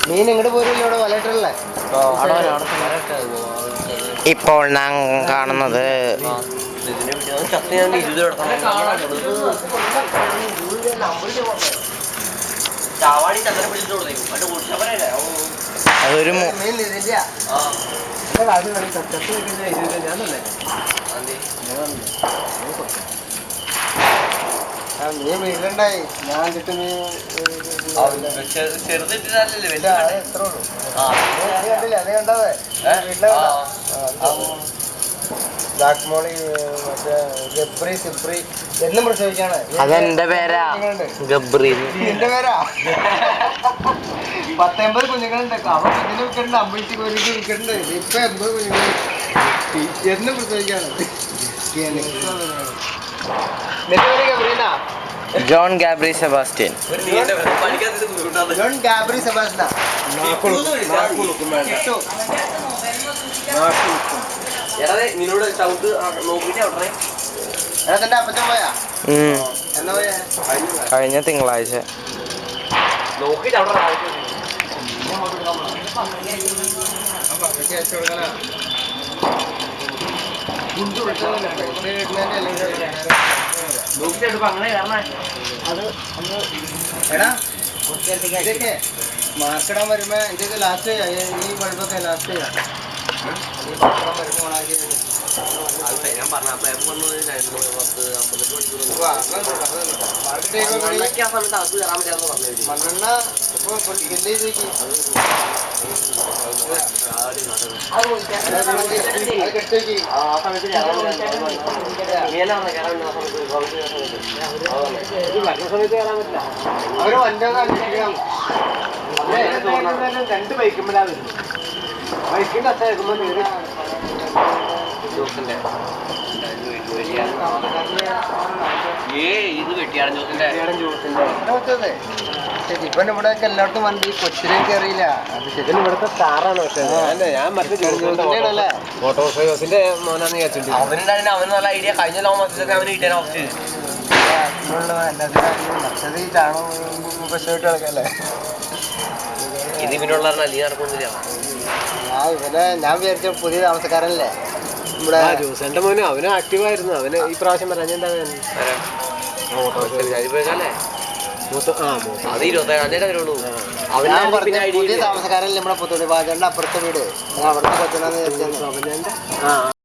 മീൻ ഇങ്ങോട്ട് പോരില്ല ഇവിടെ വലയിട്ടല്ലേ. ഇപ്പോൾ ഞാൻ കാണുന്നത് അതൊരു മീൻ വീട്ടിലുണ്ടായി. ഞാൻ കിട്ടും കണ്ടില്ല, അത് കണ്ടതേ വീട്ടിലെ ബ്ലാക്ക് മോളി മറ്റേ ഗബ്രി സിബ്രി എന്നും പ്രസവിക്കാണ്. അതെന്റെ പേരാ, ഗബ്രി. എന്റെ പേരാ. 10-80 കുഞ്ഞുങ്ങളുണ്ട്. അവൻ കുഞ്ഞിനെ വിൽക്കണ്ട്, അമ്പലത്തിൽ കോരിക്ക് വിൽക്കണ്ട്. ഇപ്പൊ 80 കുഞ്ഞുങ്ങൾ എന്നും പ്രസവിക്കാണ്. ഗബ്രീനാ ജോൺ ഗാബ്രി സെബാസ്റ്റ്യൻ. ജോൺ ഗാബ്രി സെബാസ്റ്റ്യൻ. തന്റെ അപ്പച്ചൻ പോയാ എന്നാ പോയാ? കഴിഞ്ഞ തിങ്കളാഴ്ച. എടാ ഇതൊക്കെ മാർക്കിടാൻ വരുമ്പോ എന്തൊക്കെ ലാസ്റ്റ് ഈ ബൾബൊക്കെ ലാസ്റ്റ് ചെയ്യാം. മണ്ണെണ്ണ ഇപ്പൊ ബില്ല് ചെയ്തേക്ക്. അവര് വണ്ടിയൊക്കെ അന്വേഷിക്കണം. 2 ബൈക്കുമ്പോഴാണ് ബൈക്കിന്റെ അച്ഛൻ കേൾക്കുമ്പോ ഇവൻ ഇവിടെ എല്ലായിടത്തും വണ്ടി കൊച്ചിലേക്ക് കയറിയില്ല. അത് ശരി ഇവിടുത്തെ സ്റ്റാറാണ്. പക്ഷേ ഞാൻ മറ്റേ ഓട്ടോസിന്റെ മോനാന്ന് വിചാരിച്ചിട്ടുണ്ട്. അവന് നല്ല ഐഡിയ. കഴിഞ്ഞ മാസത്തിൽ അവന് കിട്ടിയ മറ്റത് ഈ ചാണകം പശുവായിട്ട് കിടക്കല്ലേ. ഇത് പിന്നുള്ള നടക്കുന്നില്ല. ഇവനെ ഞാൻ വിചാരിച്ച പുതിയ താമസക്കാരനല്ലേ ഇവിടെ ജോസന്റെ മോന്. അവന് ആക്റ്റീവായിരുന്നു. അവന് ഈ പ്രാവശ്യം പറഞ്ഞ എന്താ പുതിയ താമസക്കാരനല്ലേ നമ്മുടെ പുത്തൂടി പാചകന്റെ അപ്പുറത്തെ വീട്. അവിടുത്തെ കൊച്ചനാന്ന് വിചാരിച്ചു.